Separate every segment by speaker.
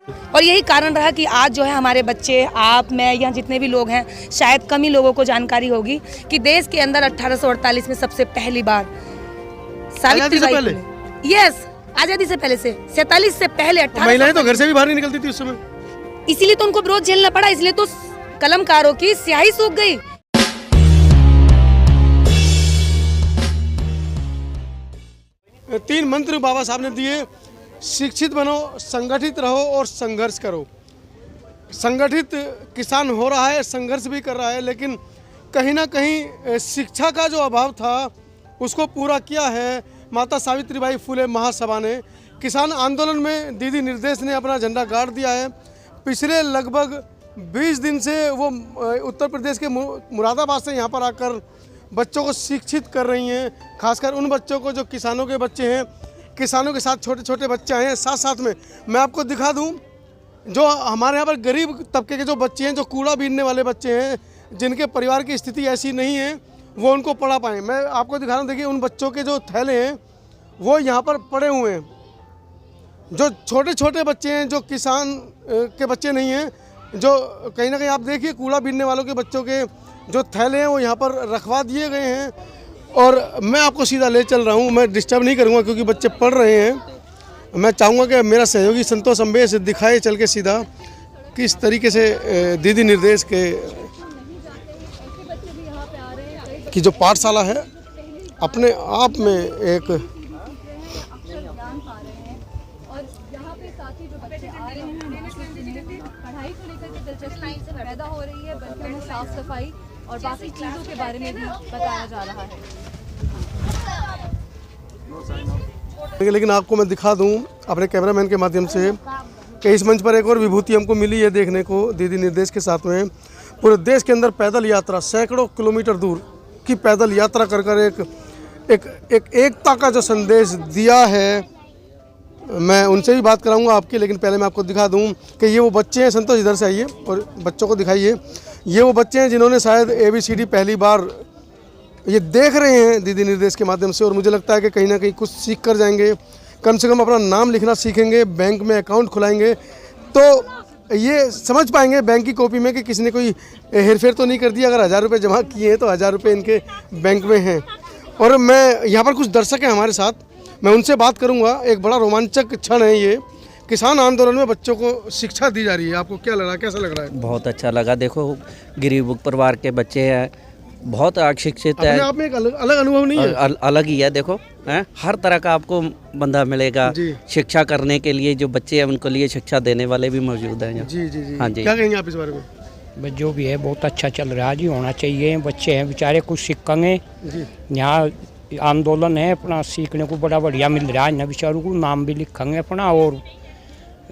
Speaker 1: और यही कारण रहा कि आज जो है हमारे बच्चे, आप, मैं, यहाँ जितने भी लोग हैं, शायद कम ही लोगों को जानकारी होगी कि देश के अंदर 1848 में सबसे पहली बार सावित्रीबाई फुले, यस, आजादी से पहले से 47 से पहले 18
Speaker 2: महिलाएं तो घर से भी बाहर नहीं निकलती थी उस समय,
Speaker 1: इसीलिए तो उनको विरोध झेलना पड़ा, इसलिए तो कलमकारों की स्याही सूख गई।
Speaker 2: तीन मंत्र बाबा साहब ने दिए, शिक्षित बनो, संगठित रहो और संघर्ष करो। संगठित किसान हो रहा है, संघर्ष भी कर रहा है, लेकिन कहीं ना कहीं शिक्षा का जो अभाव था उसको पूरा किया है माता सावित्रीबाई फुले महासभा ने। किसान आंदोलन में दीदी निर्देश ने अपना झंडा गाड़ दिया है। पिछले लगभग 20 दिन से वो उत्तर प्रदेश के मुरादाबाद से यहाँ पर आकर बच्चों को शिक्षित कर रही हैं, खासकर उन बच्चों को जो किसानों के बच्चे हैं। किसानों के साथ छोटे छोटे बच्चे आए हैं। साथ साथ में मैं आपको दिखा दूं, जो हमारे यहाँ पर गरीब तबके के जो बच्चे हैं, जो कूड़ा बीनने वाले बच्चे हैं, जिनके परिवार की स्थिति ऐसी नहीं है वो उनको पढ़ा पाएँ। मैं आपको दिखा रहा हूँ, देखिए उन बच्चों के जो थैले हैं वो यहाँ पर पड़े हुए हैं। जो छोटे छोटे बच्चे हैं, जो किसान के बच्चे नहीं हैं, जो कहीं ना कहीं आप देखिए कूड़ा बीनने वालों के बच्चों के जो थैले हैं वो यहाँ पर रखवा दिए गए हैं। और मैं आपको सीधा ले चल रहा हूँ, मैं डिस्टर्ब नहीं करूँगा क्योंकि बच्चे पढ़ रहे हैं। मैं चाहूँगा कि मेरा सहयोगी संतोष अम्बे से दिखाए चल के सीधा किस तरीके से दीदी निर्देश के की जो पाठशाला है अपने आप में एक
Speaker 3: पढ़ाई को लेकर के दिलचस्पी पैदा हो रही है, बल्कि उन्हें साफ सफाई और बाकी चीज़ों के बारे में भी बताया जा रहा है।
Speaker 2: लेकिन आपको मैं दिखा दूं अपने कैमरामैन के माध्यम से कि इस मंच पर एक और विभूति हमको मिली है देखने को दीदी निर्देश के साथ में। पूरे देश के अंदर पैदल यात्रा, सैकड़ों किलोमीटर दूर की पैदल यात्रा कर कर एक एकता का जो संदेश दिया है। मैं उनसे भी बात कराऊंगा आपकी, लेकिन पहले मैं आपको दिखा दूं कि ये वो बच्चे हैं। संतोष इधर से आइए और बच्चों को दिखाइए। ये वो बच्चे हैं जिन्होंने शायद ABCD पहली बार ये देख रहे हैं दीदी निर्देश के माध्यम से, और मुझे लगता है कि कहीं ना कहीं कुछ सीख कर जाएंगे। कम से कम अपना नाम लिखना सीखेंगे, बैंक में अकाउंट खुलाएंगे तो ये समझ पाएंगे बैंक की कॉपी में कि किसी ने कोई हेरफेर तो नहीं कर दिया। अगर 1000 रुपये जमा किए हैं तो 1000 रुपये इनके बैंक में हैं। और मैं यहाँ पर कुछ दर्शक हैं हमारे साथ, मैं उनसे बात करूँगा। एक बड़ा रोमांचक क्षण है ये, किसान आंदोलन में बच्चों को शिक्षा दी जा रही है। आपको क्या लग रहा है, कैसा लग रहा है?
Speaker 4: बहुत अच्छा लगा। देखो गरीब परिवार के बच्चे हैं, बहुत शिक्षित है।
Speaker 2: आप में एक अलग अनुभव नहीं है?
Speaker 4: अलग ही है। देखो हर तरह का आपको बंदा मिलेगा शिक्षा करने के लिए। जो बच्चे हैं उनके लिए शिक्षा देने वाले भी मौजूद हैं।
Speaker 2: जी जी जी,
Speaker 4: हाँ जी।
Speaker 2: क्या कहेंगे आप इस बारे में?
Speaker 5: बस जो भी है बहुत अच्छा चल रहा है जी, होना चाहिए। बच्चे हैं बेचारे, कुछ सीखेंगे। यहाँ आंदोलन है, अपना सीखने को बड़ा बढ़िया मिल रहा है। न बेचारों को नाम भी लिखेंगे अपना, और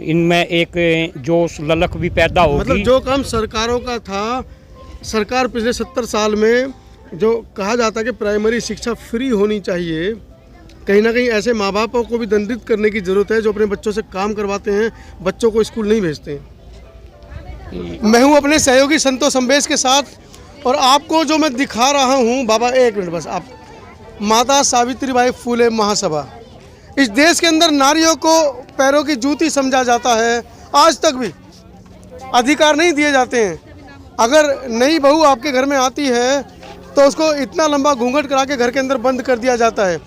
Speaker 5: इनमें एक जोश ललक भी पैदा होगी।
Speaker 2: मतलब जो काम सरकारों का था, सरकार पिछले 70 साल में जो कहा जाता है कि प्राइमरी शिक्षा फ्री होनी चाहिए, कहीं ना कहीं ऐसे माँ बापों को भी दंडित करने की ज़रूरत है जो अपने बच्चों से काम करवाते हैं, बच्चों को स्कूल नहीं भेजते हैं। मैं हूँ अपने सहयोगी संतोष अम्बेश के साथ, और आपको जो मैं दिखा रहा हूँ, बाबा एक मिनट बस, आप माता सावित्रीबाई फुले महासभा। इस देश के अंदर नारियों को पैरों की जूती समझा जाता है, आज तक भी अधिकार नहीं दिए जाते हैं। अगर नई बहू आपके घर में आती है तो उसको इतना लंबा घूंघट करा के घर के अंदर बंद कर दिया जाता है।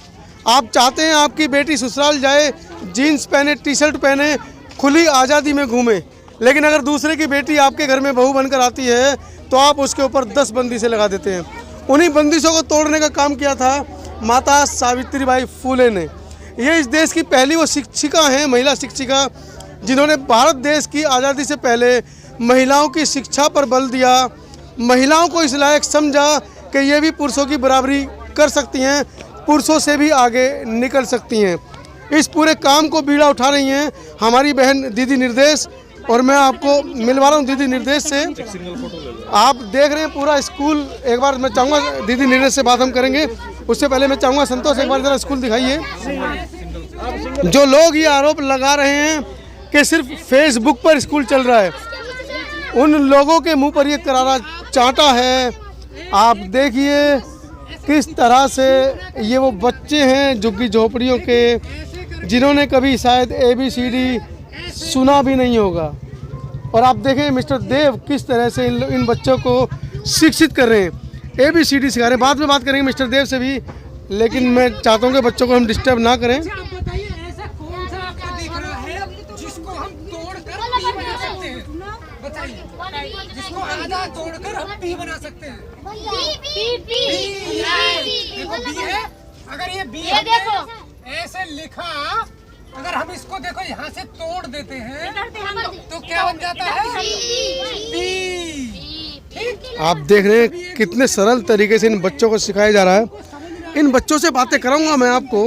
Speaker 2: आप चाहते हैं आपकी बेटी ससुराल जाए, जीन्स पहने, टी-शर्ट पहने, खुली आज़ादी में घूमे, लेकिन अगर दूसरे की बेटी आपके घर में बहू बनकर आती है तो आप उसके ऊपर 10 बंदिशें लगा देते हैं। उन्हीं बंदिशों को तोड़ने का काम किया था माता सावित्रीबाई फुले ने। ये इस देश की पहली वो शिक्षिका हैं, महिला शिक्षिका, जिन्होंने भारत देश की आज़ादी से पहले महिलाओं की शिक्षा पर बल दिया, महिलाओं को इस लायक समझा कि ये भी पुरुषों की बराबरी कर सकती हैं, पुरुषों से भी आगे निकल सकती हैं। इस पूरे काम को बीड़ा उठा रही हैं हमारी बहन दीदी निर्देश, और मैं आपको मिलवा रहा हूँ दीदी निर्देश से। आप देख रहे हैं पूरा स्कूल। एक बार मैं चाहूँगा दीदी निर्देश से बात हम करेंगे, उससे पहले मैं चाहूँगा संतोष एक बार ज़रा स्कूल दिखाइए। जो लोग ये आरोप लगा रहे हैं कि सिर्फ फेसबुक पर स्कूल चल रहा है, उन लोगों के मुंह पर ये करारा चांटा है। आप देखिए किस तरह से ये वो बच्चे हैं झुग्गी झोपड़ियों के, जिन्होंने कभी शायद ABCD सुना भी नहीं होगा। और आप देखें मिस्टर देव किस तरह से इन बच्चों को शिक्षित कर रहे हैं, ABCD सिखा रहे हैं। बाद में बात करेंगे मिस्टर देव से भी, लेकिन मैं चाहता हूँ कि बच्चों को हम डिस्टर्ब ना करें।
Speaker 6: आप बताइए, ऐसा कौन सा आपका दिख रहा है जिसको हम तोड़कर पी बना सकते हैं? बताइए, जिसको आधा तोड़कर हम पी बना सकते हैं। देखो बी है, अगर ये बी ऐसे लिखा, अगर हम इसको देखो यहाँ से तोड़ देते हैं तो क्या बन जाता है? बी। ठीक,
Speaker 2: आप देख रहे हैं कितने सरल तरीके से इन बच्चों को सिखाया जा रहा है। इन बच्चों से बातें कराऊंगा मैं आपको,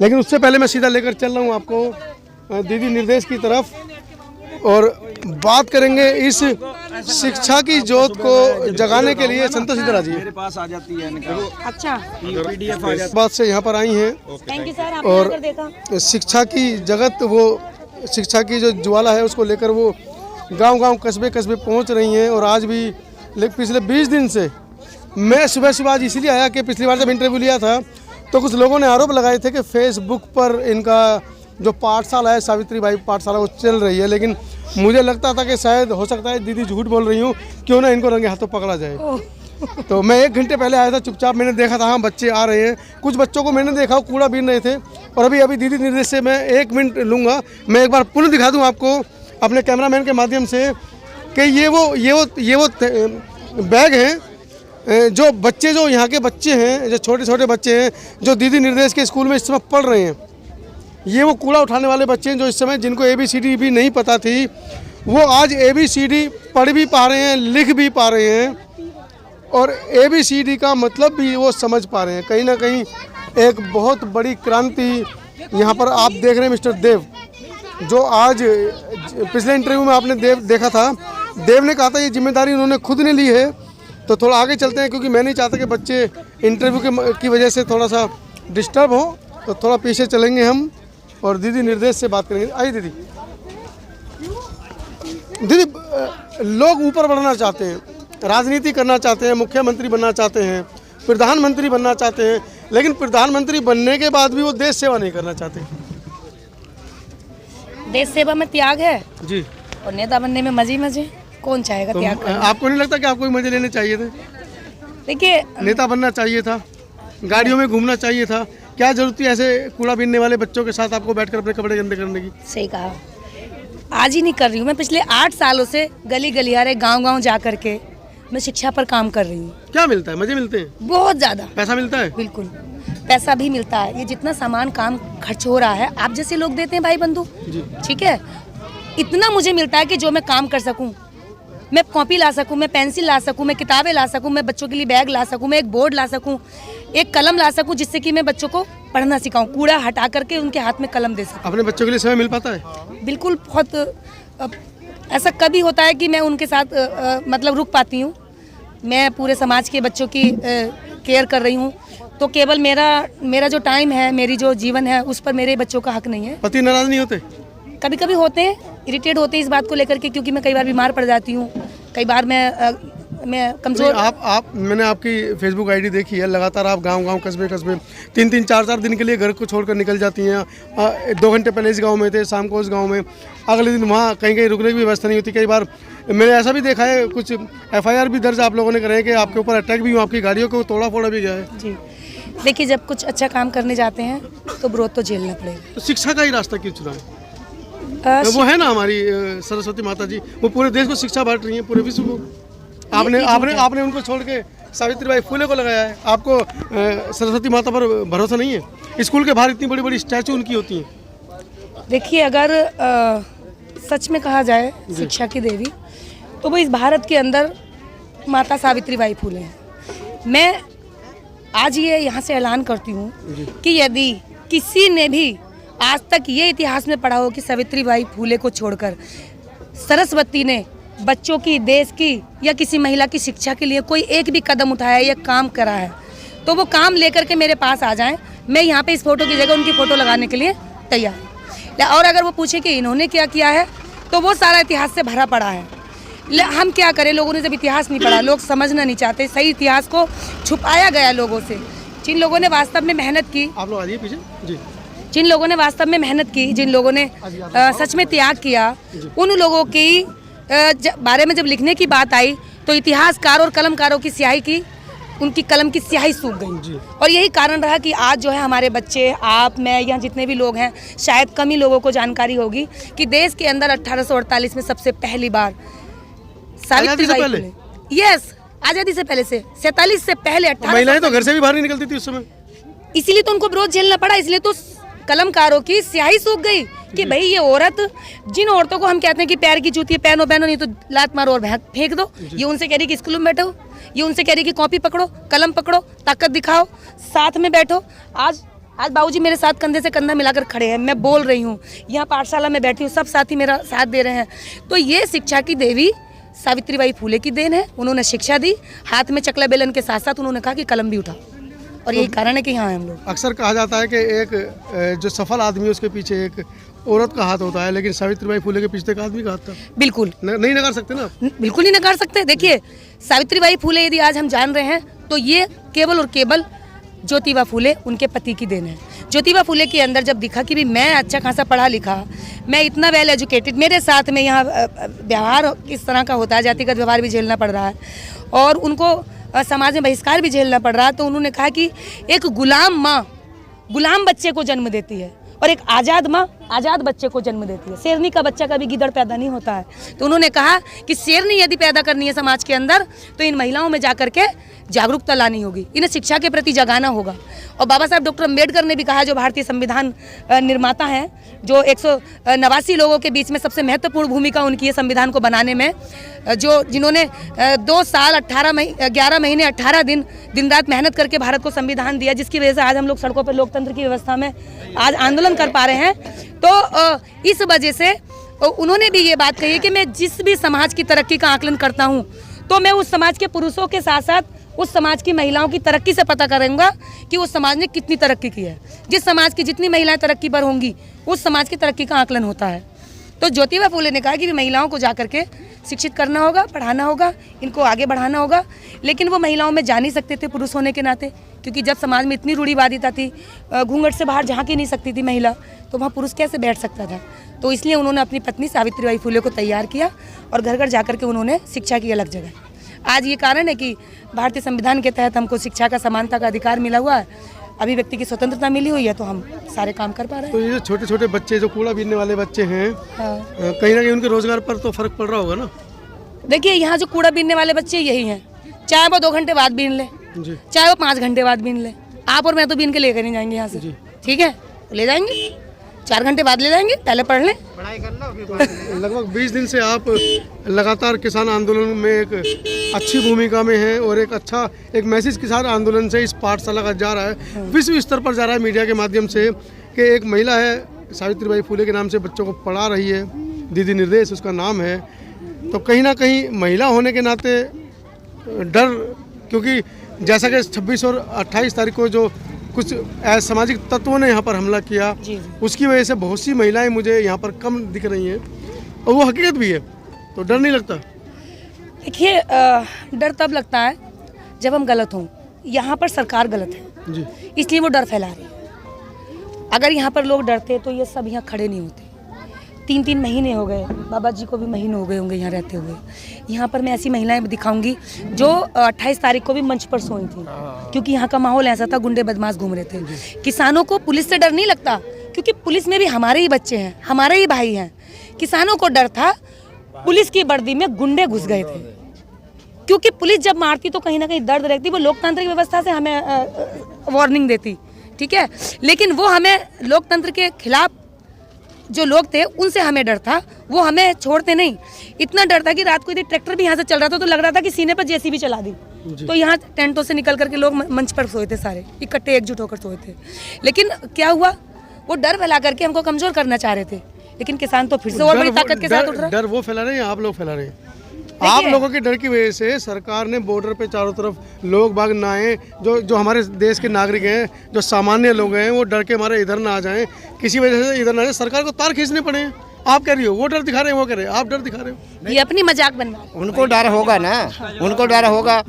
Speaker 2: लेकिन उससे पहले मैं सीधा लेकर चल रहा हूँ आपको दीदी निर्देश की तरफ, और बात करेंगे इस शिक्षा की ज्योत को जगाने के लिए। संतोष इधर आ जाइए,
Speaker 7: मेरे पास आ जाती है इनका
Speaker 1: अच्छा,
Speaker 7: PDF आ जाती
Speaker 2: बात से यहाँ पर आई हैं।
Speaker 1: थैंक यू सर, आपने
Speaker 2: और
Speaker 1: आकर देखा।
Speaker 2: शिक्षा की जगत, वो शिक्षा की जो ज्वाला है उसको लेकर वो गांव-गांव कस्बे कस्बे पहुंच रही हैं। और आज भी पिछले 20 दिन से मैं सुबह आज इसलिए आया कि पिछली बार जब इंटरव्यू लिया था तो कुछ लोगों ने आरोप लगाए थे कि फेसबुक पर इनका जो पाठशाला है, सावित्रीबाई पाठशाला, वो चल रही है। लेकिन मुझे लगता था कि शायद हो सकता है दीदी झूठ बोल रही हूँ, क्यों ना इनको रंगे हाथों पकड़ा जाए। तो मैं 1 घंटे पहले आया था, चुपचाप मैंने देखा था हाँ बच्चे आ रहे हैं। कुछ बच्चों को मैंने देखा कूड़ा बीन रहे थे। और अभी दीदी निर्देश से मैं 1 मिनट लूँगा, मैं एक बार पुनः दिखा दूँ आपको अपने कैमरामैन के माध्यम से कि ये वो बैग हैं जो बच्चे, जो यहाँ के बच्चे हैं, जो छोटे छोटे बच्चे हैं जो दीदी निर्देश के स्कूल में इस समय पढ़ रहे हैं। ये वो कूड़ा उठाने वाले बच्चे हैं जो इस समय, जिनको ABCD भी नहीं पता थी, वो आज ABCD पढ़ भी पा रहे हैं, लिख भी पा रहे हैं, और ABCD का मतलब भी वो समझ पा रहे हैं। कहीं ना कहीं एक बहुत बड़ी क्रांति यहाँ पर आप देख रहे हैं। मिस्टर देव, जो आज पिछले इंटरव्यू में आपने देखा था, देव ने कहा था ये जिम्मेदारी उन्होंने खुद ने ली है। तो थोड़ा आगे चलते हैं, क्योंकि मैं नहीं चाहता कि बच्चे इंटरव्यू की वजह से थोड़ा सा डिस्टर्ब हो, तो थोड़ा पीछे चलेंगे हम और दीदी निर्देश से बात करेंगे। आइए दीदी। लोग ऊपर बढ़ना चाहते हैं, राजनीति करना चाहते हैं, मुख्यमंत्री बनना चाहते हैं, प्रधानमंत्री बनना चाहते हैं, लेकिन प्रधानमंत्री बनने के बाद भी वो देश सेवा नहीं करना चाहते।
Speaker 1: देश सेवा में त्याग है
Speaker 2: जी,
Speaker 1: और नेता बनने में मजे। कौन चाहेगा
Speaker 2: तो
Speaker 1: त्याग करना?
Speaker 2: आपको नहीं लगता कि आपको भी मजे लेने चाहिए थे?
Speaker 1: देखिए,
Speaker 2: नेता बनना चाहिए था, गाड़ियों में घूमना चाहिए था, क्या जरूरत थी ऐसे कूड़ा बीनने वाले बच्चों के साथ आपको बैठकर अपने कपड़े गंदे करने की?
Speaker 1: सही कहा, आज ही नहीं कर रही हूँ मैं, पिछले 8 सालों से गली गलियारे गांव-गांव जा करके मैं शिक्षा पर काम कर रही हूँ।
Speaker 2: क्या मिलता है? मजे मिलते हैं?
Speaker 1: बहुत ज़्यादा
Speaker 2: पैसा मिलता है?
Speaker 1: बिल्कुल, पैसा भी मिलता है। ये जितना सामान काम खर्च हो रहा है, आप जैसे लोग देते हैं भाई बंधु, ठीक है, इतना मुझे मिलता है कि जो मैं काम कर सकूं, मैं कॉपी ला सकूं, मैं पेंसिल ला सकूं, मैं किताबें ला सकूं, मैं बच्चों के लिए बैग ला सकूं, मैं एक बोर्ड ला सकूं, एक कलम ला सकूं, जिससे कि मैं बच्चों को पढ़ना सिखाऊं, कूड़ा हटा करके उनके हाथ में कलम दे सकूं।
Speaker 2: अपने बच्चों के लिए समय मिल पाता है?
Speaker 1: बिल्कुल, बहुत ऐसा कभी होता है कि मैं उनके साथ मतलब रुक पाती हूँ। मैं पूरे समाज के बच्चों की केयर कर रही हूँ, तो केवल मेरा जो टाइम है, मेरी जो जीवन है, उस पर मेरे बच्चों का हक नहीं है।
Speaker 2: पति नाराज नहीं होते?
Speaker 1: कभी कभी होते हैं, इरिटेट होते हैं इस बात को लेकर के, क्योंकि मैं कई बार बीमार पड़ जाती हूँ, कई बार मैं कमजोर।
Speaker 2: मैंने आपकी फेसबुक आईडी देखी है, लगातार आप गांव-गांव कस्बे 3-3 4-4 दिन के लिए घर को छोड़कर निकल जाती हैं। 2 घंटे पहले इस गांव में थे, शाम को उस गांव में, अगले दिन वहाँ कहीं रुकने की भी व्यवस्था नहीं होती। कई बार मैंने ऐसा भी देखा है, कुछ FIR भी दर्ज आप लोगों ने करे हैं कि आपके ऊपर अटैक भी हुआ, आपकी गाड़ियों को तोड़ा फोड़ा भी गया है।
Speaker 1: जी, देखिए, जब कुछ अच्छा काम करने जाते हैं तो विरोध तो झेलना पड़ेगा।
Speaker 2: तो शिक्षा का ही रास्ता क्यों चुना है? वो है ना हमारी सरस्वती माता जी, वो पूरे देश को शिक्षा बांट रही है, पूरे विश्व को। आपने उनको छोड़ के सावित्रीबाई फुले को लगाया है। आपको सरस्वती माता पर भरोसा नहीं है? स्कूल के बाहर इतनी बड़ी बड़ी स्टैचू उनकी होती हैं।
Speaker 1: देखिए, अगर सच में कहा जाए शिक्षा की देवी, तो वो इस भारत के अंदर माता सावित्रीबाई फुले हैं। मैं आज ये यहाँ से ऐलान करती हूँ कि यदि किसी ने भी आज तक ये इतिहास में पढ़ा हो कि सावित्रीबाई फुले को छोड़कर सरस्वती ने बच्चों की, देश की या किसी महिला की शिक्षा के लिए कोई एक भी कदम उठाया या काम करा है, तो वो काम लेकर के मेरे पास आ जाएं। मैं यहाँ पे इस फोटो की जगह उनकी फ़ोटो लगाने के लिए तैयार हूँ। और अगर वो पूछे कि इन्होंने क्या किया है, तो वो सारा इतिहास से भरा पड़ा है। हम क्या करें, लोगों ने जब इतिहास नहीं पढ़ा, लोग समझना नहीं चाहते, सही इतिहास को छुपाया गया लोगों से। जिन लोगों ने वास्तव में मेहनत की,
Speaker 2: आप लोग आ जाइए पीछे जी,
Speaker 1: जिन लोगों ने वास्तव में मेहनत की, जिन लोगों ने सच में त्याग किया, उन लोगों की बारे में जब लिखने की बात आई तो इतिहासकार और कलमकारों की स्याही की, उनकी कलम की स्याही सूख गई। और यही कारण रहा कि आज जो है हमारे बच्चे, आप, मैं, यहाँ जितने भी लोग हैं, शायद कम ही लोगों को जानकारी होगी कि देश के अंदर 1848 में सबसे पहली बार सावित्रीबाई फुले, यस, आज़ादी से पहले से 47 से पहले 18
Speaker 2: महिलाएं तो घर से भी बाहर नहीं निकलती थी उस समय,
Speaker 1: इसीलिए तो उनको विरोध झेलना पड़ा, इसलिए तो कलमकारों की स्याही सूख गई कि भाई ये औरत, जिन औरतों को हम कहते हैं कि पैर की जूती पहनो नहीं तो लात मारो और फेंक दो, ये उनसे कह रही कि स्कूल में बैठो, ये उनसे कह रही कि कॉपी पकड़ो, कलम पकड़ो, ताकत दिखाओ, साथ में बैठो। आज बाबूजी मेरे साथ कंधे से कंधा मिलाकर खड़े हैं, मैं बोल रही हूँ, यहाँ पाठशाला में बैठी हूँ, सब साथी मेरा साथ दे रहे हैं। तो ये शिक्षा की देवी सावित्रीबाई फुले की देन है। उन्होंने शिक्षा दी, हाथ में चकला बेलन के साथ साथ उन्होंने कहा कि कलम भी उठाओ, और यही कारण है कि यहाँ हम लोग।
Speaker 2: अक्सर कहा जाता है कि एक जो सफल आदमी है उसके पीछे एक औरत का हाथ होता है, लेकिन सावित्रीबाई फुले के पीछे एक आदमी का हाथ था।
Speaker 1: बिल्कुल
Speaker 2: नहीं नकार सकते ना,
Speaker 1: बिल्कुल नहीं नकार सकते। देखिए, सावित्रीबाई फुले यदि आज हम जान रहे हैं तो ये केवल और केवल ज्योतिबा फुले उनके पति की देन है। ज्योतिबा फुले के अंदर जब दिखा कि भी मैं अच्छा खासा पढ़ा लिखा, मैं इतना वेल एजुकेटेड, मेरे साथ में यहाँ व्यवहार किस तरह का होता है, जातिगत व्यवहार भी झेलना पड़ रहा है और उनको समाज में बहिष्कार भी झेलना पड़ रहा है, तो उन्होंने कहा कि एक गुलाम माँ गुलाम बच्चे को जन्म देती है और एक आज़ाद माँ आज़ाद बच्चे को जन्म देती है। शेरनी का बच्चा कभी गिदड़ पैदा नहीं होता है। तो उन्होंने कहा कि शेरनी यदि पैदा करनी है समाज के अंदर तो इन महिलाओं में जाकर के जागरूकता लानी होगी, इन्हें शिक्षा के प्रति जगाना होगा। और बाबा साहब डॉक्टर अम्बेडकर ने भी कहा, जो भारतीय संविधान निर्माता हैं, जो 189 लोगों के बीच में सबसे महत्वपूर्ण भूमिका उनकी है संविधान को बनाने में, जिन्होंने 2 साल 11 महीने 18 दिन रात मेहनत करके भारत को संविधान दिया, जिसकी वजह से आज हम लोग सड़कों पर लोकतंत्र की व्यवस्था में आज आंदोलन कर पा रहे हैं। तो इस वजह से उन्होंने भी ये बात कही है कि मैं जिस भी समाज की तरक्की का आकलन करता हूँ तो मैं उस समाज के पुरुषों के साथ साथ उस समाज की महिलाओं की तरक्की से पता करूंगा कि उस समाज ने कितनी तरक्की की है। जिस समाज की जितनी महिलाएं तरक्की पर होंगी उस समाज की तरक्की का आकलन होता है। तो ज्योतिबा फुले ने कहा कि महिलाओं को जाकर के शिक्षित करना होगा, पढ़ाना होगा, इनको आगे बढ़ाना होगा। लेकिन वो महिलाओं में जा नहीं सकते थे पुरुष होने के नाते, क्योंकि जब समाज में इतनी रूढ़िवादिता थी, घूंघट से बाहर झांक ही नहीं सकती थी महिला, तो वहाँ पुरुष कैसे बैठ सकता था। तो इसलिए उन्होंने अपनी पत्नी सावित्रीबाई फुले को तैयार किया और घर घर जाकर के उन्होंने शिक्षा की अलग जगह। आज ये कारण है कि भारतीय संविधान के तहत हमको शिक्षा का समानता का अधिकार मिला हुआ है, अभिव्यक्ति की स्वतंत्रता मिली हुई है, तो हम सारे काम कर पा रहे हैं।
Speaker 2: तो ये छोटे छोटे बच्चे जो कूड़ा बीनने वाले बच्चे हैं, कहीं ना कहीं उनके रोजगार पर तो फर्क पड़ रहा होगा ना।
Speaker 1: देखिए, यहाँ जो कूड़ा बीनने वाले बच्चे यही हैं, चाहे वो 2 घंटे बाद बीन ले, चाहे वो 5 घंटे बाद बीन ले, आप और मैं तो बीन के लेकर नहीं जाएंगे यहाँ से, ठीक है, ले जाएंगे 4 घंटे बाद ले जाएंगे, पहले पढ़ लें।
Speaker 2: लगभग 20 दिन से आप लगातार किसान आंदोलन में एक अच्छी भूमिका में हैं और एक मैसेज किसान आंदोलन से इस पाठशाला का जा रहा है, विश्व स्तर पर जा रहा है मीडिया के माध्यम से, कि एक महिला है सावित्रीबाई फुले के नाम से बच्चों को पढ़ा रही है, दीदी निर्देश उसका नाम है। तो कहीं ना कहीं महिला होने के नाते डर, क्योंकि जैसा कि 26 और 28 तारीख को जो कुछ असामाजिक तत्वों ने यहाँ पर हमला किया, उसकी वजह से बहुत सी महिलाएं मुझे यहाँ पर कम दिख रही हैं और वो हकीकत भी है। तो डर नहीं लगता?
Speaker 1: देखिए, डर तब लगता है जब हम गलत हों। यहाँ पर सरकार गलत है जी, इसलिए वो डर फैला रही है। अगर यहाँ पर लोग डरते तो ये सब यहाँ खड़े नहीं होते। 3-3 महीने हो गए, बाबा जी को भी महीने हो गए होंगे यहाँ रहते हुए। यहाँ पर मैं ऐसी महिलाएं दिखाऊंगी जो 28 तारीख को भी मंच पर सोई थी, क्योंकि यहाँ का माहौल ऐसा था, गुंडे बदमाश घूम रहे थे। किसानों को पुलिस से डर नहीं लगता, क्योंकि पुलिस में भी हमारे ही बच्चे हैं, हमारे ही भाई हैं। किसानों को डर था, पुलिस की वर्दी में गुंडे घुस गए थे, क्योंकि पुलिस जब मारती तो कहीं ना कहीं दर्द रहती, वो लोकतांत्रिक व्यवस्था से हमें वार्निंग देती, ठीक है। लेकिन वो हमें लोकतंत्र के खिलाफ जो लोग थे उनसे हमें डर था, वो हमें छोड़ते नहीं। इतना डर था कि रात को यदि ट्रैक्टर भी यहाँ से चल रहा था तो लग रहा था कि सीने पर जेसीबी चला दी। तो यहाँ टेंटों से निकल करके लोग मंच पर सोए थे, सारे इकट्ठे एकजुट होकर सोए थे। लेकिन क्या हुआ, वो डर फैला करके हमको कमजोर करना चाह रहे थे, लेकिन किसान तो फिर से और बड़ी ताकत के साथ उठ रहा है।
Speaker 2: डर वो फैला रहे हैं, आप लोग फैला रहे हैं। आप लोगों के डर की वजह से सरकार ने बॉर्डर पे चारों तरफ लोग बाग ना आए, जो हमारे देश के नागरिक हैं, जो सामान्य लोग हैं, वो डर के हमारे इधर ना आ जाएं, किसी वजह से इधर ना आ जाए, सरकार को तार खींचने पड़े हैं। आप कह रही हो वो डर दिखा रहे हैं, वो कह रहे हैं आप डर दिखा रहे हो।
Speaker 1: ये अपनी मजाक बनवा रहे हैं।
Speaker 8: उनको डर होगा ना, उनको डर होगा।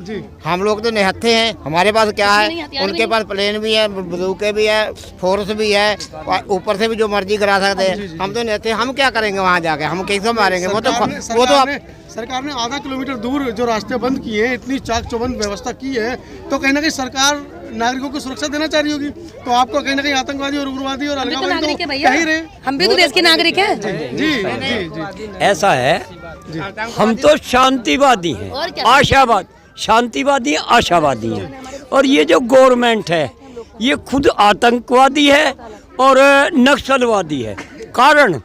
Speaker 8: हम लोग तो निहत्थे हैं, हमारे पास क्या है, उनके पास प्लेन भी है, बंदूकें भी है, फोर्स भी है, ऊपर से भी जो मर्जी करा सकते हैं। हम तो निहत्थे, हम क्या करेंगे वहाँ जाके, हम कैसे मारेंगे? वो तो
Speaker 2: सरकार ने आधा किलोमीटर दूर जो रास्ते बंद किए हैं, इतनी चाक चौबंद व्यवस्था की है, तो कहीं ना कहीं सरकार नागरिकों को सुरक्षा देना चाह रही होगी। तो आपको कहीं ना कहीं आतंकवादी और उग्रवादी और अलगाववादी तो कह ही रहे।
Speaker 1: हम भी तो देश के नागरिक हैं।
Speaker 2: जी जी जी
Speaker 9: ऐसा है, हम तो शांतिवादी हैं, आशावाद, शांतिवादी आशावादी हैं। और ये जो गवर्नमेंट है ये खुद आतंकवादी है और नक्सलवादी है। कारण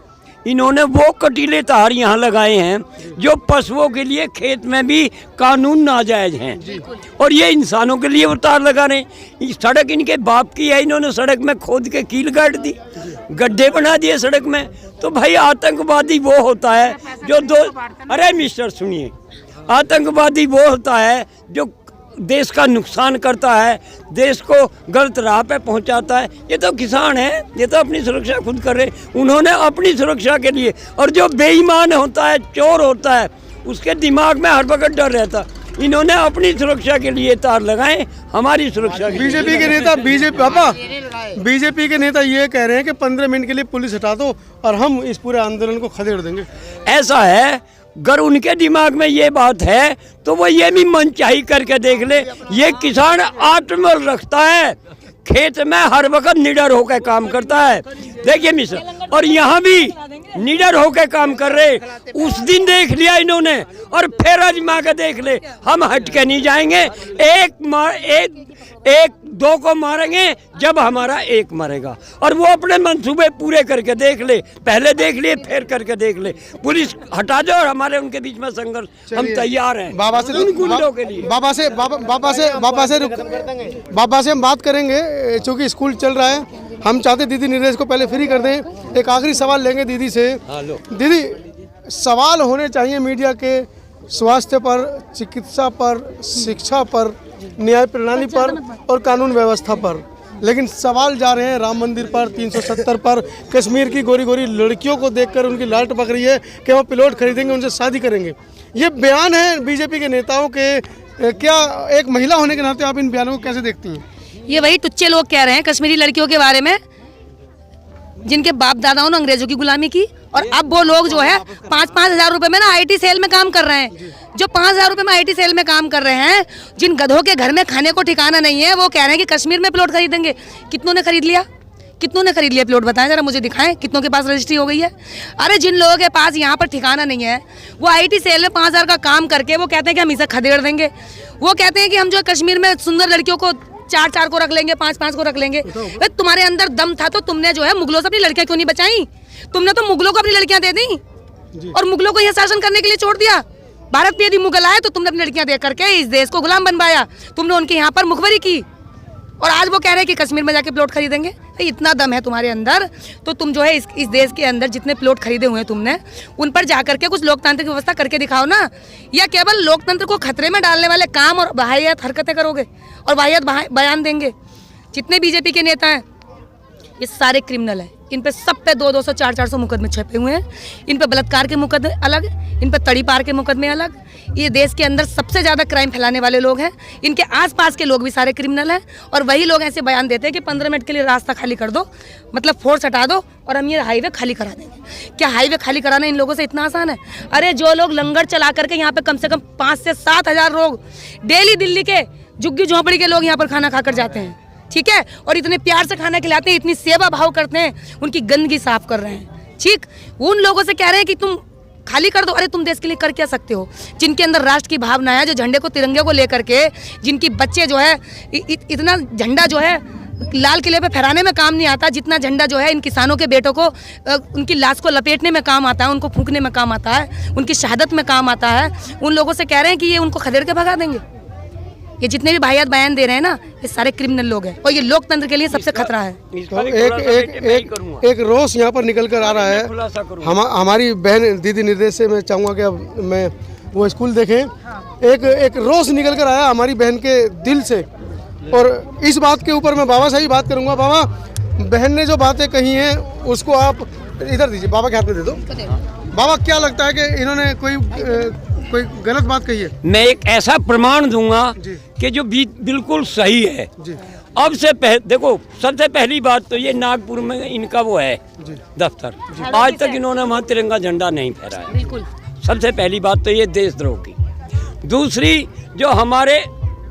Speaker 9: इन्होंने वो कटीले तार यहाँ लगाए हैं जो पशुओं के लिए खेत में भी कानून नाजायज हैं, और ये इंसानों के लिए वो तार लगा रहे हैं। सड़क इनके बाप की है, इन्होंने सड़क में खोद के कील गाड़ दी, गड्ढे बना दिए सड़क में। तो भाई आतंकवादी वो होता है जो अरे मिस्टर सुनिए, आतंकवादी वो होता है जो देश का नुकसान करता है, देश को गलत राह पे पहुंचाता है। ये तो किसान है, ये तो अपनी सुरक्षा खुद कर रहे, उन्होंने अपनी सुरक्षा के लिए। और जो बेईमान होता है, चोर होता है, उसके दिमाग में हर वक्त डर रहता। इन्होंने अपनी सुरक्षा के लिए तार लगाए, हमारी सुरक्षा के लिए।
Speaker 2: बीजेपी के नेता बीजेपी के नेता ये कह रहे हैं कि 15 मिनट के लिए पुलिस हटा दो और हम इस पूरे आंदोलन को खदेड़ देंगे।
Speaker 9: ऐसा है, अगर उनके दिमाग में ये बात है तो वो ये भी मनचाही करके देख ले। ये किसान आत्मबल रखता है, खेत में हर वक्त निडर होकर काम करता है। देखिए मिस्टर, और यहाँ भी निडर होकर काम कर रहे। उस दिन देख लिया इन्होंने और फिर आजमा के देख ले। हम हट के नहीं जाएंगे, एक दो को मारेंगे जब हमारा एक मरेगा। और वो अपने मंसूबे पूरे करके देख ले, पहले देख लिए फिर करके देख ले। पुलिस हटा दो और हमारे उनके बीच में संघर्ष, हम तैयार हैं
Speaker 2: बाबा से
Speaker 9: उन गुंडों के लिए।
Speaker 2: बाबा से हम बात करेंगे, चूँकि स्कूल चल रहा है। हम चाहते दीदी निर्देश को पहले फ्री कर दें। एक आखिरी सवाल लेंगे दीदी से। दीदी, सवाल होने चाहिए मीडिया के स्वास्थ्य पर, चिकित्सा पर, शिक्षा पर, न्याय प्रणाली पर और कानून व्यवस्था पर, लेकिन सवाल जा रहे हैं राम मंदिर पर, 370 पर, कश्मीर की गोरी गोरी लड़कियों को देखकर उनकी लाल टपक रही है कि वो प्लॉट खरीदेंगे, उनसे शादी करेंगे। ये बयान है बीजेपी के नेताओं के। क्या एक महिला होने के नाते आप इन बयानों को कैसे देखती हैं?
Speaker 1: ये वही टुच्चे लोग कह रहे हैं कश्मीरी लड़कियों के बारे में, जिनके बाप दादाओं ने अंग्रेजों की गुलामी की। और अब वो लोग जो है 5-5 हज़ार रुपए में ना IT सेल में काम कर रहे हैं। जो 5 हज़ार रुपए में IT सेल में काम कर रहे हैं, जिन गधों के घर में खाने को ठिकाना नहीं है, वो कह रहे हैं कि कश्मीर में प्लॉट खरीदेंगे। कितनों ने खरीद लिया? कितनों ने खरीद लिया प्लॉट? बताएं जरा, मुझे दिखाएं कितनों के पास रजिस्ट्री हो गई है। अरे जिन लोगों के पास यहाँ पर ठिकाना नहीं है, वो IT सेल में 5 हज़ार का काम करके वो कहते हैं कि हम इसे खदेड़ देंगे। वो कहते हैं कि हम जो कश्मीर में सुंदर लड़कियों को 4-4 को रख लेंगे, 5-5 को रख लेंगे। तुम्हारे अंदर दम था तो तुमने जो है मुगलों से अपनी लड़कियां क्यों नहीं बचाई? तुमने तो मुगलों को अपनी लड़कियां दे दी और मुगलों को यह शासन करने के लिए छोड़ दिया। भारत में यदि मुगल आए तो तुमने अपनी लड़कियां दे करके इस देश को गुलाम बनवाया। तुमने उनके यहाँ पर मुखबरी की और आज वो कह रहे हैं कि कश्मीर में जाके प्लॉट खरीदेंगे। इतना दम है तुम्हारे अंदर तो तुम जो है इस देश के अंदर जितने प्लॉट खरीदे हुए हैं तुमने, उन पर जाकर के कुछ लोकतांत्रिक व्यवस्था करके दिखाओ ना। या केवल लोकतंत्र को खतरे में डालने वाले काम और वाहियात हरकतें करोगे और वाहियात बयान देंगे। जितने बीजेपी के नेता हैं ये सारे क्रिमिनल हैं। इन पे सब पे 200-200, 400-400 मुकदमे छपे हुए हैं। इन पे बलात्कार के मुकदमे अलग, इन पे तड़ीपार के मुकदमे अलग। ये देश के अंदर सबसे ज़्यादा क्राइम फैलाने वाले लोग हैं। इनके आसपास के लोग भी सारे क्रिमिनल हैं और वही लोग ऐसे बयान देते हैं कि 15 मिनट के लिए रास्ता खाली कर दो, मतलब फोर्स हटा दो और हम ये हाईवे खाली करा देंगे। क्या हाईवे खाली कराना इन लोगों से इतना आसान है? अरे जो लोग लंगर चला करके यहाँ पे कम से कम 5 से 7 हज़ार लोग डेली दिल्ली के झुग्गी झोंपड़ी के लोग यहाँ पर खाना खाकर जाते हैं, ठीक है, और इतने प्यार से खाना खिलाते हैं, इतनी सेवा भाव करते हैं, उनकी गंदगी साफ कर रहे हैं। ठीक, उन लोगों से कह रहे हैं कि तुम खाली कर दो। अरे तुम देश के लिए कर क्या सकते हो? जिनके अंदर राष्ट्र की भावना है, जो झंडे को तिरंगे को लेकर के, जिनकी बच्चे जो है इतना झंडा जो है लाल किले पे फहराने में काम नहीं आता, जितना झंडा जो है इन किसानों के बेटों को उनकी लाश को लपेटने में काम आता है, उनको फूंकने में काम आता है, उनकी शहादत में काम आता है। उन लोगों से कह रहे हैं कि ये उनको खदेड़ के भगा देंगे। ये जितने भी वाहियात बयान दे रहे हैं ना, ये सारे क्रिमिनल लोग हैं और ये लोकतंत्र के लिए सबसे खतरा है।
Speaker 2: तो एक रोष यहाँ पर निकल कर आ रहा है। हमारी बहन दीदी निर्देश से मैं चाहूँगा कि अब मैं वो स्कूल देखें। एक रोष निकल कर आया हमारी बहन के दिल से और इस बात के ऊपर मैं बाबा से ही बात करूँगा। बाबा, बहन ने जो बातें कही हैं उसको आप इधर दीजिए, बाबा के हाथ में दे दो। बाबा क्या लगता है कि इन्होंने कोई गलत बात कही है?
Speaker 9: मैं एक ऐसा प्रमाण दूंगा कि जो बिल्कुल सही है जी। अब से देखो, सबसे पहली बात तो ये नागपुर में इनका वो है दफ्तर, आज तक इन्होंने वहाँ तिरंगा झंडा नहीं फहराया, बिल्कुल। सबसे पहली बात तो ये देशद्रोह की। दूसरी, जो हमारे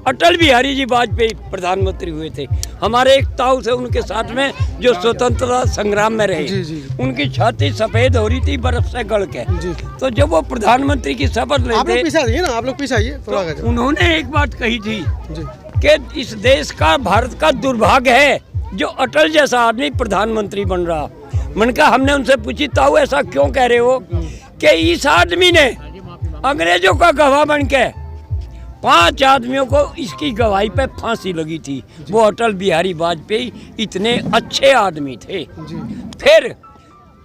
Speaker 9: अटल बिहारी जी वाजपेयी प्रधानमंत्री हुए थे, हमारे एक ताऊ थे उनके साथ में जो स्वतंत्रता संग्राम में रहे, उनकी छाती सफेद हो रही थी बर्फ से गल के, तो जब वो प्रधानमंत्री की शपथ लेते,
Speaker 2: आप लोग पीछे आइए ना, आप लोग पीछे आइए थोड़ा,
Speaker 9: तो उन्होंने एक बात कही थी कि इस देश का, भारत का दुर्भाग्य है जो अटल जैसा आदमी प्रधानमंत्री बन रहा। मन का हमने उनसे पूछी, ताऊ ऐसा क्यों कह रहे हो? कि इस आदमी ने अंग्रेजों का गवाह बन के 5 आदमियों को इसकी गवाही पे फांसी लगी थी। वो अटल बिहारी वाजपेयी इतने अच्छे आदमी थे। फिर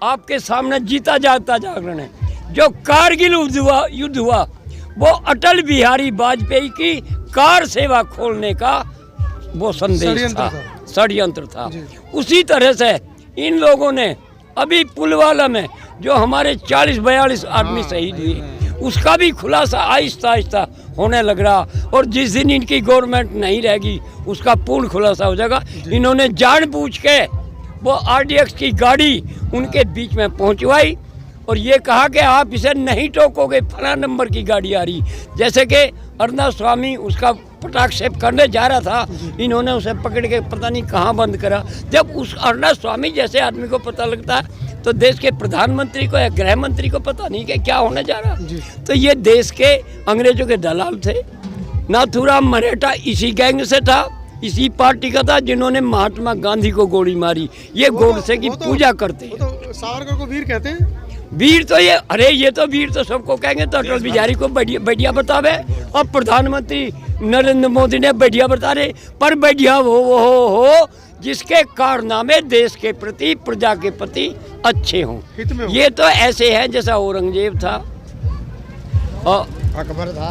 Speaker 9: आपके सामने जीता जागता जागरण है, जो कारगिल युद्ध हुआ वो अटल बिहारी वाजपेयी की कार सेवा खोलने का वो संदेश था, षड्यंत्र था। उसी तरह से इन लोगों ने अभी पुलवामा में जो हमारे 40-42 आदमी शहीद हुए, उसका भी खुलासा आहिस्ता आहिस्ता होने लग रहा, और जिस दिन इनकी गवर्नमेंट नहीं रहेगी उसका पूर्ण खुलासा हो जाएगा। इन्होंने जानबूझ के वो RDX की गाड़ी उनके बीच में पहुंचवाई और ये कहा कि आप इसे नहीं टोकोगे, फला नंबर की गाड़ी आ रही। जैसे कि अर्णब स्वामी उसका पटाक्षेप करने जा रहा था, इन्होंने उसे पकड़ के पता नहीं कहाँ बंद करा। जब उस अर्णब स्वामी जैसे आदमी को पता लगता है तो देश के प्रधानमंत्री को या गृह मंत्री को पता नहीं कि क्या होने जा रहा। तो ये देश के अंग्रेजों के दलाल थे। नाथूराम मरेठा इसी गैंग से था, इसी पार्टी का था जिन्होंने महात्मा गांधी को गोली मारी। ये गोडसे की पूजा करते हैं।
Speaker 2: तो सावरकर को वीर कहते हैं।
Speaker 9: वीर तो ये, अरे ये तो वीर तो सबको कहेंगे, तो अटल बिहारी को बढ़िया बतावे और प्रधानमंत्री नरेंद्र मोदी ने बढ़िया बता रहे। पर बढ़िया वो हो जिसके कारनामे देश के प्रति, प्रजा के प्रति अच्छे हों। ये तो ऐसे हैं जैसा औरंगजेब था और
Speaker 8: अकबर था।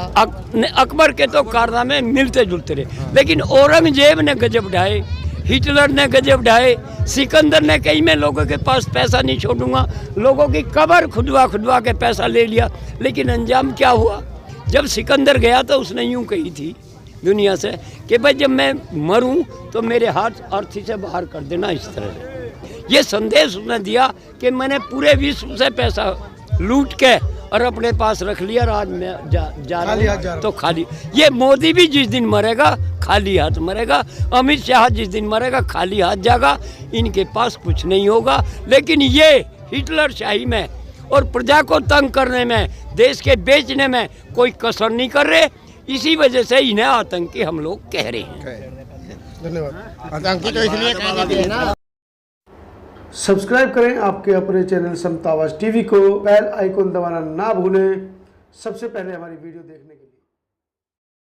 Speaker 9: अकबर के तो कारनामे मिलते जुलते रहे, लेकिन औरंगजेब ने गजब ढाए, हिटलर ने गजब ढाए, सिकंदर ने कहीं मैं लोगों के पास पैसा नहीं छोड़ूंगा, लोगों की कब्र खुदवा के पैसा ले लिया। लेकिन अंजाम क्या हुआ? जब सिकंदर गया तो उसने यूं कही थी दुनिया से कि भाई जब मैं मरूं तो मेरे हाथ अर्थी से बाहर कर देना। इस तरह से ये संदेश उसने दिया कि मैंने पूरे विश्व से पैसा लूट के और अपने पास रख लिया, और आज मैं जा रहा हूं तो खाली। ये मोदी भी जिस दिन मरेगा खाली हाथ मरेगा, अमित शाह जिस दिन मरेगा खाली हाथ जाएगा, इनके पास कुछ नहीं होगा। लेकिन ये हिटलर शाही में और प्रजा को तंग करने में, देश के बेचने में कोई कसर नहीं कर रहे। इसी वजह से इन्हें आतंकी हम लोग कह रहे हैं।
Speaker 2: धन्यवाद।
Speaker 8: आतंकी तो इसलिए कहते हैं ना।
Speaker 2: सब्सक्राइब करें आपके अपने चैनल समता आवाज़ टीवी को, बेल आइकन दबाना ना भूलें सबसे पहले हमारी वीडियो देखने के लिए।